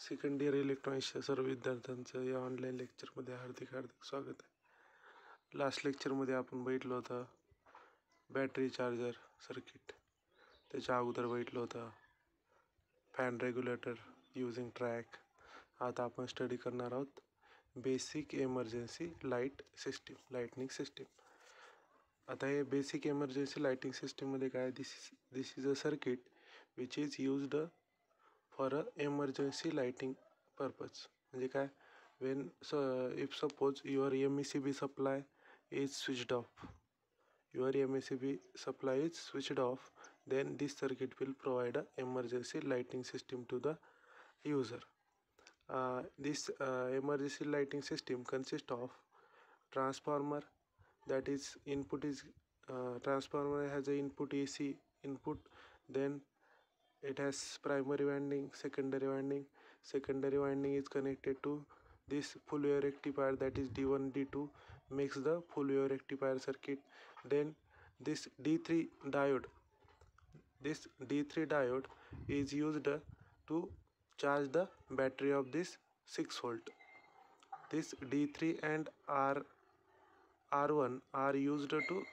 Second year इलेक्ट्रॉनिक्सच्या सर्व विद्यार्थ्यांचं या ऑनलाईन लेक्चरमध्ये हार्दिक स्वागत आहे. लास्ट लेक्चरमध्ये आपण बघितलं होतं बॅटरी चार्जर सर्किट, त्याच्या अगोदर बघितलं होतं फॅन रेग्युलेटर युजिंग ट्रॅक. आता आपण स्टडी करणार आहोत बेसिक एमर्जन्सी लाइटनिंग सिस्टीम. आता हे बेसिक एमर्जन्सी लाइटिंग सिस्टीममध्ये काय, this is a circuit which is used for a emergency lighting purpose. म्हणजे काय, when if suppose your MACB supply is switched off, then this circuit will provide a emergency lighting system to the user. This emergency lighting system consists of transformer, that is input is transformer has a input AC input, then it has primary winding, secondary winding is connected to this full wave rectifier, that is D1 D2 makes the full wave rectifier circuit. Then this D3 diode is used to charge the battery of this 6 volt. This D3 and R1 are used to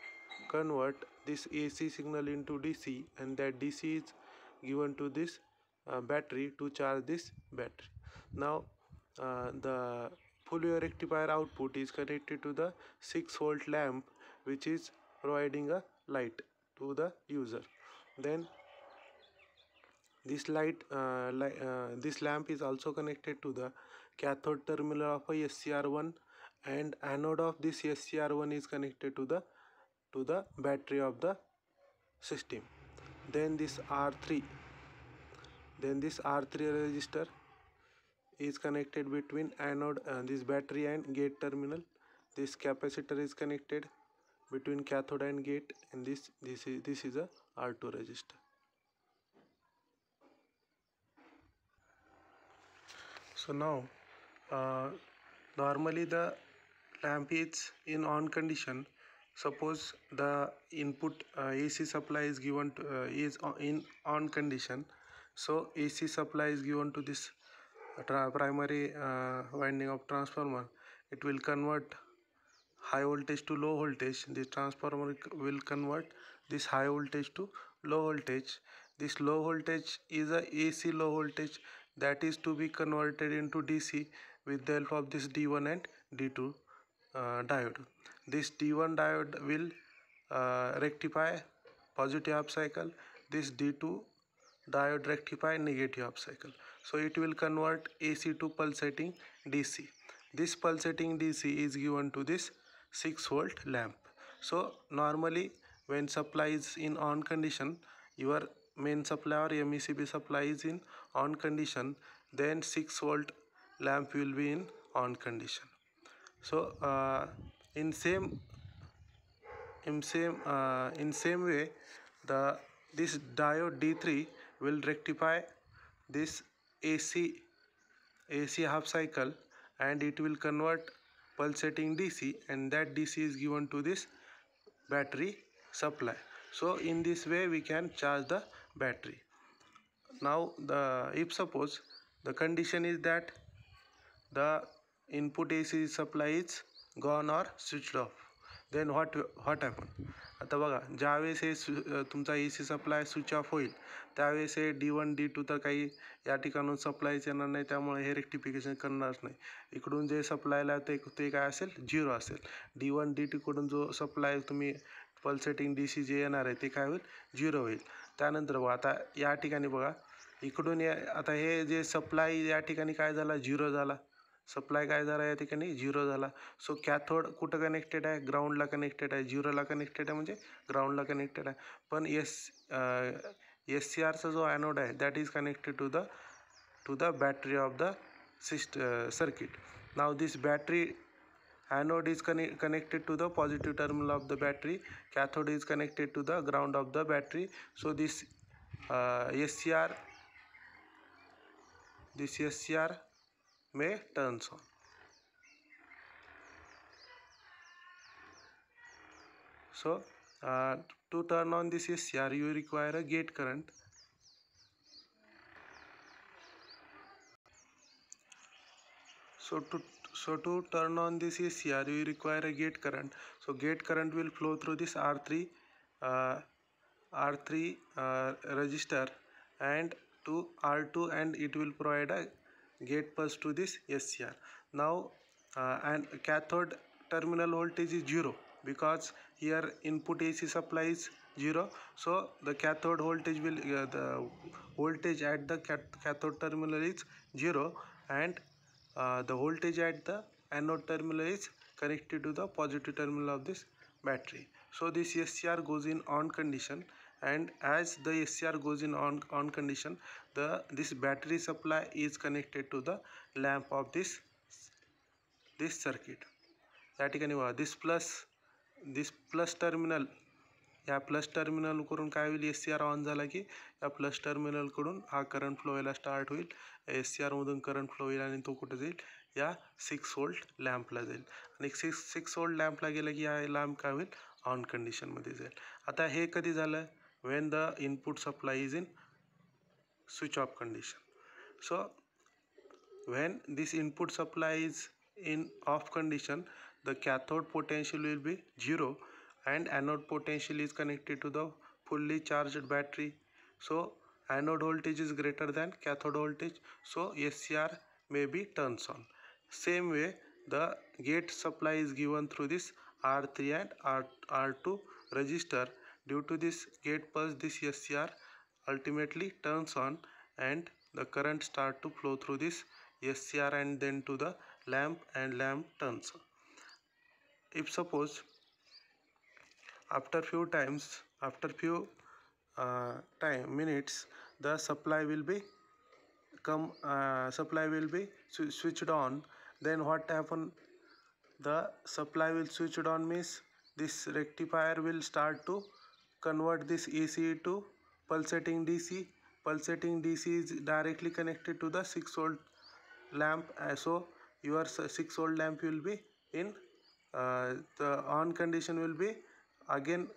convert this AC signal into DC, and that DC is given to this battery to charge this battery. Now the full wave rectifier output is connected to the 6 volt lamp, which is providing a light to the user. Then this this lamp is also connected to the cathode terminal of a SCR1, and anode of this SCR1 is connected to the battery of the system. Then this R3 resistor is connected between anode this battery and gate terminal. This capacitor is connected between cathode and gate, and this is a R2 resistor. So now normally the lamp is in on condition. Suppose the input AC supply is given to, is in on condition. So AC supply is given to this primary winding of transformer. It will convert high voltage to low voltage. This transformer will convert this high voltage to low voltage. This low voltage is a AC low voltage that is to be converted into DC with the help of this D1 and D2 diode. This D1 diode will rectify positive half cycle. This D2 diode rectify negative half cycle. So it will convert AC to pulsating DC. This pulsating DC is given to this 6 volt lamp. So normally when supply is in on condition, your main supply or MACB supply is in on condition, then 6 volt lamp will be in on condition. So in same way, this diode D3 will rectify this AC half cycle, and it will convert pulsating DC, and that DC is given to this battery supply. So in this way we can charge the battery. Now if suppose the condition is that the input AC supply is gone or switched off, then what happen. आता बघा, ज्यावेळेस हे तुमचा AC supply switch off होईल त्यावेळेस हे D1 D2 तर काही या ठिकाणून सप्लायच येणार नाही, त्यामुळे हे रेक्टिफिकेशन करणारच नाही. इकडून जे सप्लायला ते काय असेल, 0 असेल. D1 D2 कडून जो सप्लाय तुम्ही पल्सेटिंग DC जे येणार आहे ते काय होईल, 0 होईल. त्यानंतर बघा आता या ठिकाणी बघा, इकडून आता हे जे सप्लाय या ठिकाणी काय झाला, 0 झाला. सप्लाय काय झाला या ठिकाणी, 0 झाला. सो कॅथोड कुठं कनेक्टेड आहे, ग्राउंडला कनेक्टेड आहे. 0ला कनेक्टेड आहे म्हणजे ग्राउंडला कनेक्टेड आहे. पण SCRचा जो ॲनोड आहे that is connected to the battery of the circuit. Now this battery anode is connected to the positive terminal of the battery, cathode is connected to the ground of the battery. So this SCR may turns on. So to turn on this SCR you require a gate current. So to turn on this ACR, we require a gate current. So gate current will flow through this R3 register and to R2, and it will provide a gate pulse to this SCR. Now and cathode terminal voltage is 0 because here input AC supply is 0. So the cathode voltage will the voltage at the cathode terminal is 0, and the voltage at the anode terminal is connected to the positive terminal of this battery. So this SCR goes in on condition, and as the SCR goes in on condition, this battery supply is connected to the lamp of this circuit. या ठिकाणी बघा this plus terminal, या plus terminal कडून काय होईल, SCR on झाला की या प्लस टर्मिनल कडून हा करंट फ्लो व्हायला स्टार्ट होईल. SCR मधून करंट फ्लो होईल आणि तो कुठे जाईल, या 6 वोल्ट लॅम्पला जाईल, आणि 6 वोल्ट लॅम्पला गेला की हा लॅम्प काय होईल, ऑन कंडिशन मध्ये जाईल. आता हे कधी झालं, when the input supply is in switch off condition. So when this input supply is in off condition, the cathode potential will be 0 and anode potential is connected to the fully charged battery. So anode voltage is greater than cathode voltage, so SCR may be turns on. Same way the gate supply is given through this R3 and R2 register. Due to this gate pulse, this SCR ultimately turns on and the current start to flow through this SCR and then to the lamp, and lamp turns on. If suppose after few minutes the supply will be switched on, then what happen, the supply will switched on means this rectifier will start to convert this AC to pulsating DC. Pulsating DC is directly connected to the 6 volt lamp, so your 6 volt lamp will be in the on condition will be again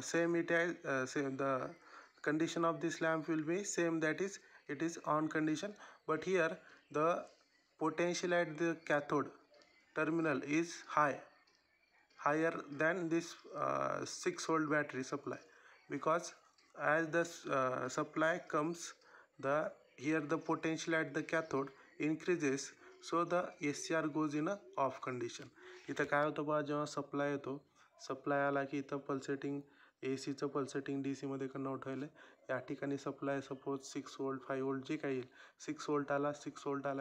same, it has same, the condition of this lamp will be same, that is it is on condition, but here the potential at the cathode terminal is higher than this 6 volt battery supply, because as the supply comes, here the potential at the cathode increases, so the SCR goes in a off condition. इथं काय होतं बघा, जेव्हा supply येतो, supply आला की इथं pulsating ACचं pulsating DC मध्ये कन्वर्ट व्हायला, या ठिकाणी सप्लाय सपोज 6 वोल्ट 5 वोल्ट जे काही येईल, 6 वोल्ट आला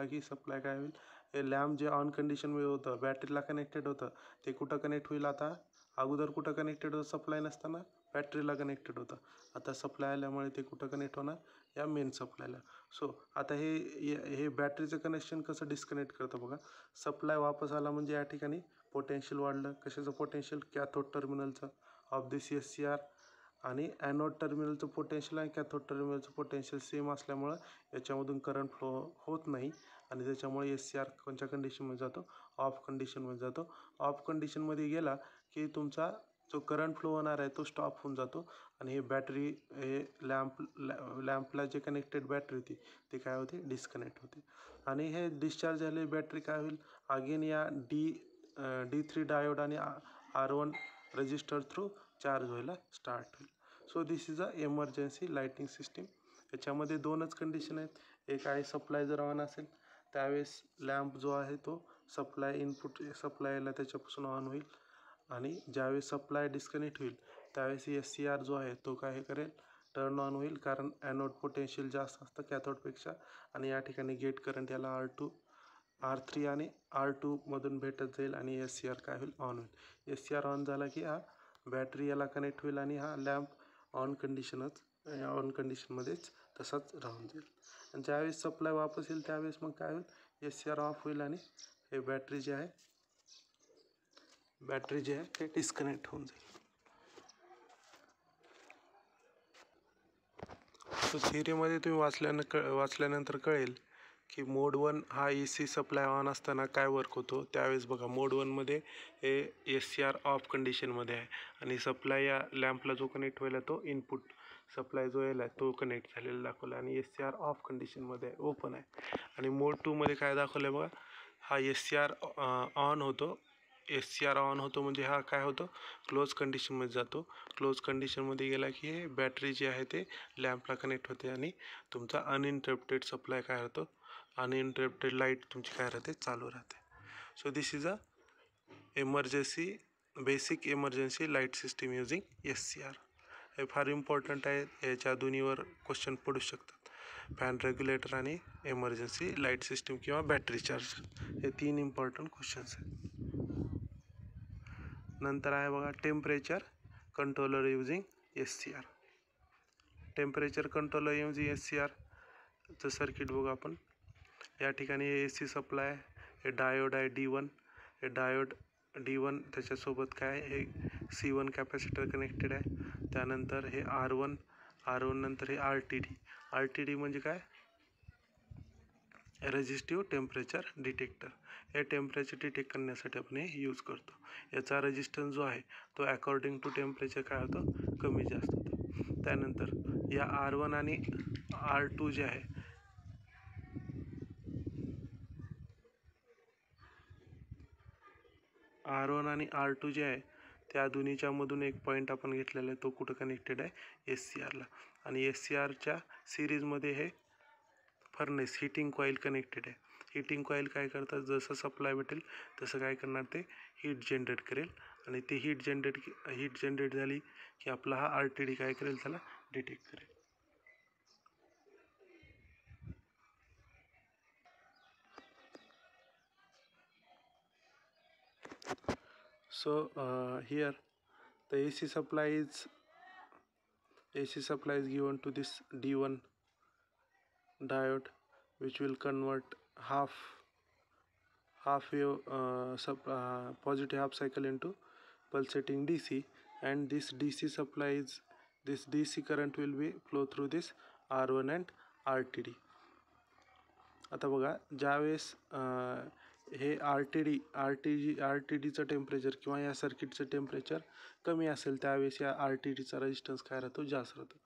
की सप्लाय काय होईल, हे लॅम्प जे ऑन कंडिशनमध्ये होतं बॅटरीला कनेक्टेड होतं ते कुठं कनेक्ट होईल, आता अगोदर कुठं कनेक्टेड होतं, सप्लाय नसताना बॅटरीला कनेक्टेड होतं, आता सप्लाय आल्यामुळे ते कुठं कनेक्ट होणार, या मेन सप्लायला. सो आता हे बॅटरीचं कनेक्शन कसं डिस्कनेक्ट करतं बघा, सप्लाय वापस आला म्हणजे या ठिकाणी पोटेन्शियल वाढलं, कशाचं पोटेन्शियल, कॅथोड टर्मिनलचं ऑफ दिस SCR, आणि ॲनोड टर्मिनलचं पोटेन्शियल आणि कॅथोड टर्मिनलचं पोटेन्शियल सेम असल्यामुळं याच्यामधून करंट फ्लो होत नाही, आणि त्याच्यामुळे SCR कोणत्या कंडिशनमध्ये जातो, ऑफ कंडिशनमध्ये जातो. ऑफ कंडिशनमध्ये गेला की तुमचा जो करंट फ्लो होणार आहे तो स्टॉप होऊन जातो, आणि हे बॅटरी हे लॅम्पला जे कनेक्टेड बॅटरी होती ती काय होते, डिस्कनेक्ट होते, आणि हे डिस्चार्ज झालेली बॅटरी काय होईल, अगेन या D3 डायोड आणि R1 रजिस्टर थ्रू चार्ज व्हायला स्टार्ट होईल. So this is a emergency lighting system. याच्यामध्ये दोनच कंडिशन आहेत, एक आहे सप्लाय जर ऑन असेल त्यावेळेस लॅम्प जो आहे तो सप्लाय इनपुट सप्लायला त्याच्यापासून ऑन होईल, आणि ज्यावेळेस सप्लाय डिस्कनेक्ट होईल त्यावेळेस SCR जो आहे तो काय करेल, टर्न ऑन होईल, कारण ॲनोड पोटेन्शियल जास्त असतं कॅथोडपेक्षा, आणि या ठिकाणी गेट करंट याला R3 आणि R2 मधून भेटत जाईल, आणि SCR काय होईल, ऑन होईल. SCR ऑन झाला की हा बॅटरी याला कनेक्ट होईल, आणि हा लॅम्प ऑन कंडिशनमध्येच तसाच राहून जाईल, आणि ज्यावेळेस सप्लाय वापस येईल त्यावेळेस मग काय होईल, SCR ऑफ होईल, आणि हे बॅटरी जे आहे ते डिस्कनेक्ट होऊन जाईल. तो थिअरीमध्ये तुम्ही वाचल्यानंतर कळेल की मोड 1 हा ए सी सप्लाय ऑन असताना काय वर्क होतो त्यावेळेस बघा मोड 1मध्ये हे एस सी आर ऑफ कंडिशनमध्ये आहे आणि सप्लाय या लॅम्पला जो कनेक्ट व्हायला तो इनपुट सप्लाय जो यायला तो कनेक्ट झालेला दाखवला आणि एस सी आर ऑफ कंडिशनमध्ये आहे ओपन आहे. आणि मोड 2मध्ये काय दाखवलं आहे बघा हा एस सी आर ऑन होतो. एस सी आर ऑन होतो म्हणजे हा काय होतो क्लोज कंडिशनमध्ये जातो. क्लोज कंडिशनमध्ये गेला की हे बॅटरी जी आहे ते लॅम्पला कनेक्ट होते आणि तुमचा अनइंटरप्टेड सप्लाय काय होतो अनइंटरप्टेड लाईट तुमची काय राहते चालू राहते. So this is a emergency basic emergency light system using S C R. हे फार इम्पॉर्टंट आहे. याच्या दोन्हीवर क्वेश्चन पडू शकतात. फॅन रेग्युलेटर आणि एमर्जन्सी लाईट सिस्टीम किंवा बॅटरी चार्ज हे 3 इम्पॉर्टंट क्वेश्चन्स आहेत. नंतर आहे बघा temperature controller using S C R. Temperature controller using S C आरचं सर्किट बघू आपण. या ठिकाणी हे ए सी सप्लाय हे डायोड आहे D1. हे डायोड D1 त्याच्यासोबत काय हे C1 कॅपॅसिटर कनेक्टेड आहे. त्यानंतर हे R1 नंतर हे RTD म्हणजे काय रेजिस्टिव्ह टेम्परेचर डिटेक्टर. हे टेम्परेचर डिटेक्ट करण्यासाठी आपण हे यूज करतो. याचा रेजिस्टन्स जो आहे तो अकॉर्डिंग टू टेम्परेचर काय होतो कमी जास्त होतो. त्यानंतर या R1 आणि R2 जे आहे R1 आणि R2 जे आहे त्या दोन्हीच्या मधून एक पॉईंट आपण घेतलेला आहे तो कुठं कनेक्टेड आहे एस सी आरला. आणि एस सी आरच्या सिरीजमध्ये हे फर्नेस हीटिंग कॉईल कनेक्टेड आहे. हीटिंग कॉईल काय करतात जसं सप्लाय भेटेल तसं काय करणार ते हीट जनरेट करेल आणि ते हीट जनरेट झाली की आपला हा RTD काय करेल त्याला डिटेक्ट करेल. So here the AC supply is given to this D1 diode which will convert half wave positive half cycle into pulsating DC, and this DC current will be flow through this R1 and RTD. आता बघा ज्यावेळेस हे RTDचं temperature किंवा या सर्किटचं temperature कमी असेल त्यावेळेस या RTDचा रेजिस्टन्स काय राहतो जास्त राहतो.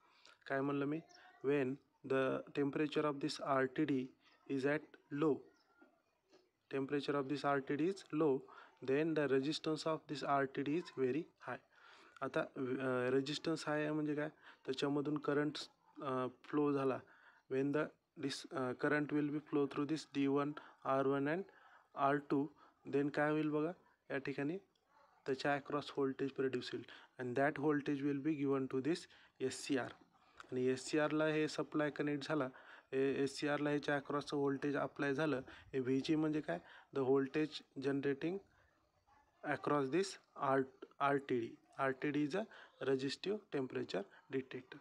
काय म्हणलं me when the temperature of this RTD is at low then the resistance of this RTD is very high. आता रेजिस्टन्स हाय आहे म्हणजे काय त्याच्यामधून करंट फ्लो झाला when this current will be flow through this D1 R1 and R2 then काय होईल बघा या ठिकाणी त्याच्या अक्रॉस व्होल्टेज प्रोड्यूस होईल and that voltage will be given to this SCR. आणि SCRला हे सप्लाय कनेक्ट झाला SCRला ह्याच्या अक्रॉसचं व्होल्टेज अप्लाय झालं हे VG म्हणजे काय the voltage generating across this RTD is a resistive temperature detector.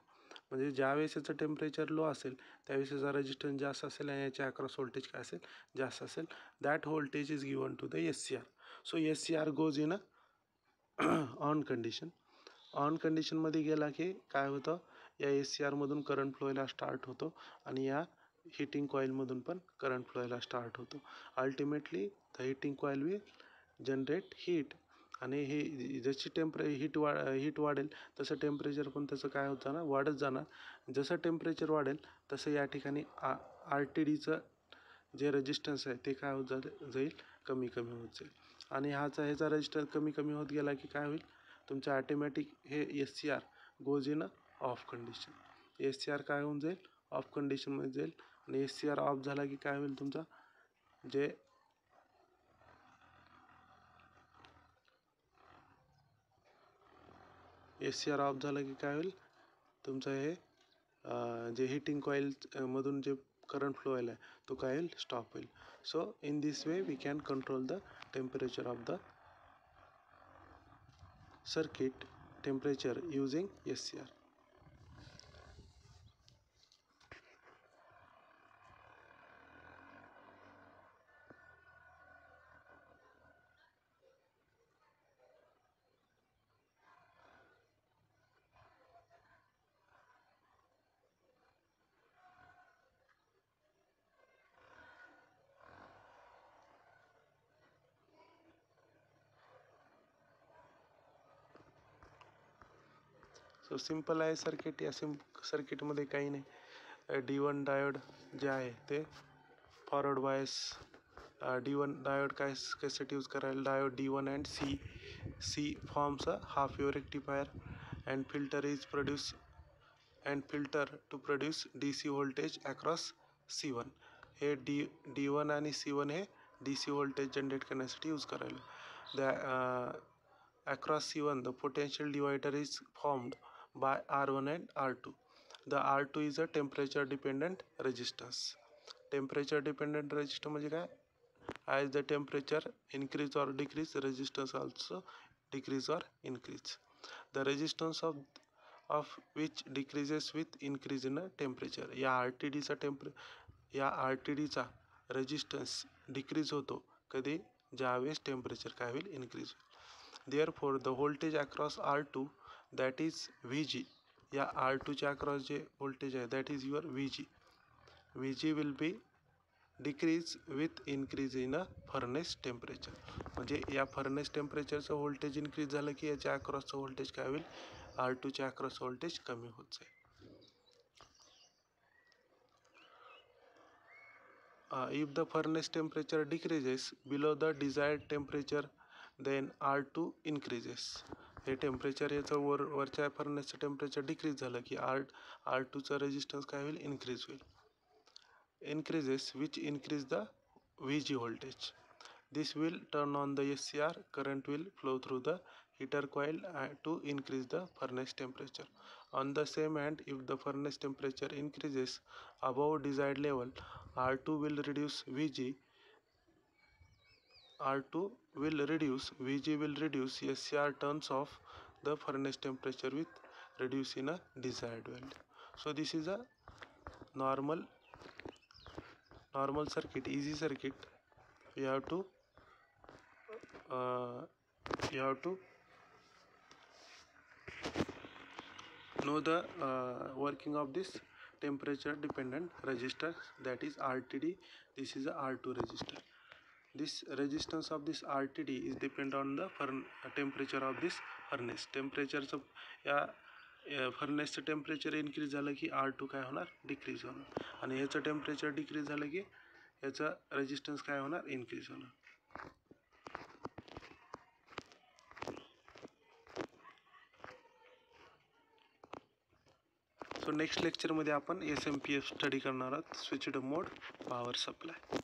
म्हणजे ज्यावेळेस याचं टेम्परेचर लो असेल त्यावेळेस याचा रेजिस्टन्स जास्त असेल आणि याच्या अक्रॉस व्होल्टेज काय असेल जास्त असेल. That voltage is given to the SCR. So SCR goes in a on condition. On कंडिशनमध्ये गेला की काय होतं या SCR मधून करंट फ्लो व्हायला स्टार्ट होतो आणि या हीटिंग कॉईलमधून पण करंट फ्लो व्हायला स्टार्ट होतो. Ultimately the heating coil will generate heat आणि हे जशी हीट वाढेल तसं टेम्परेचर पण त्याचं काय होत जाणार वाढत जाणार. जसं टेम्परेचर वाढेल तसं या ठिकाणी RTDचं जे रेजिस्टन्स आहे ते काय होत जाईल कमी होत जाईल. आणि ह्याचा रेजिस्टन्स कमी होत गेला की काय होईल तुमचं ऑटोमॅटिक हे SCR goes in of condition. SCR काय होऊन जाईल ऑफ कंडिशनमध्ये जाईल आणि SCR ऑफ झाला की काय होईल तुमचा जे SCR ऑफ झाला की काय होईल तुमचं हे जे हीटिंग कॉईल मधून जे करंट फ्लो व्हायला तो काय होईल स्टॉप होईल. So in this way we can control the temperature of the circuit temperature using SCR. सो सिम्पल आहे सर्किट. या सर्किटमध्ये काही नाही. D1 डायोड जे आहे ते फॉरवर्ड बायस. D1 डायोड कशासाठी यूज करायला? Diode D1 and C forms a half wave rectifier and filter to produce DC voltage across C1. हे D1 आणि C1 हे DC voltage जनरेट करण्यासाठी यूज करायला. Across C1 the potential divider is formed by R1 and R2. The R2 is a temperature dependent resistance. Temperature dependent resistance म्हणजे काय? As the temperature increase or decrease, resistance also decrease or increase. The resistance of which decreases with increase in a temperature. या RTD चा resistance decrease होतो कधी? ज्यावेळेस temperature काय होईल? Increase होईल. Therefore the voltage across R2, that is Vg. या R2 च्या अक्रॉस जे व्होल्टेज आहे that is your Vg. Vg will be decrease with increase in a furnace temperature. म्हणजे या फर्नेस टेम्परेचरचं व्होल्टेज इन्क्रीज झालं की याच्या अक्रॉसचं व्होल्टेज काय होईल? R2 च्या अक्रॉस व्होल्टेज कमी होत जाईल. If the furnace temperature decreases below the desired temperature, then R2 increases. हे टेम्परेचर याचं वरच्या फर्नेसचं टेम्परेचर डिक्रीज झालं की R2 चा रेजिस्टन्स काय होईल? इन्क्रीज होईल. Increases which increase the Vg voltage. This will turn on the SCR. Current will flow through the heater coil to increase the furnace temperature. On the same hand, if the furnace temperature increases above desired level, R2 will reduce, Vg will reduce, SCR turns off, the furnace temperature with reduce in a desired value. So this is a normal circuit, easy circuit. You have to know the working of this temperature dependent resistor, that is RTD. This is a R2 resistor. This resistance of this RTD is depend on the temperature of this furnace. टेम्परेचरचं या फर्नेसचं temperature increase झालं की R2 काय होणार? Decrease होणार. आणि ह्याचं temperature decrease झालं की याचा रेजिस्टन्स काय होणार? इन्क्रीज होणार. सो नेक्स्ट लेक्चरमध्ये आपण SMPS स्टडी करणार आहोत, स्विच्ड मोड पॉवर सप्लाय.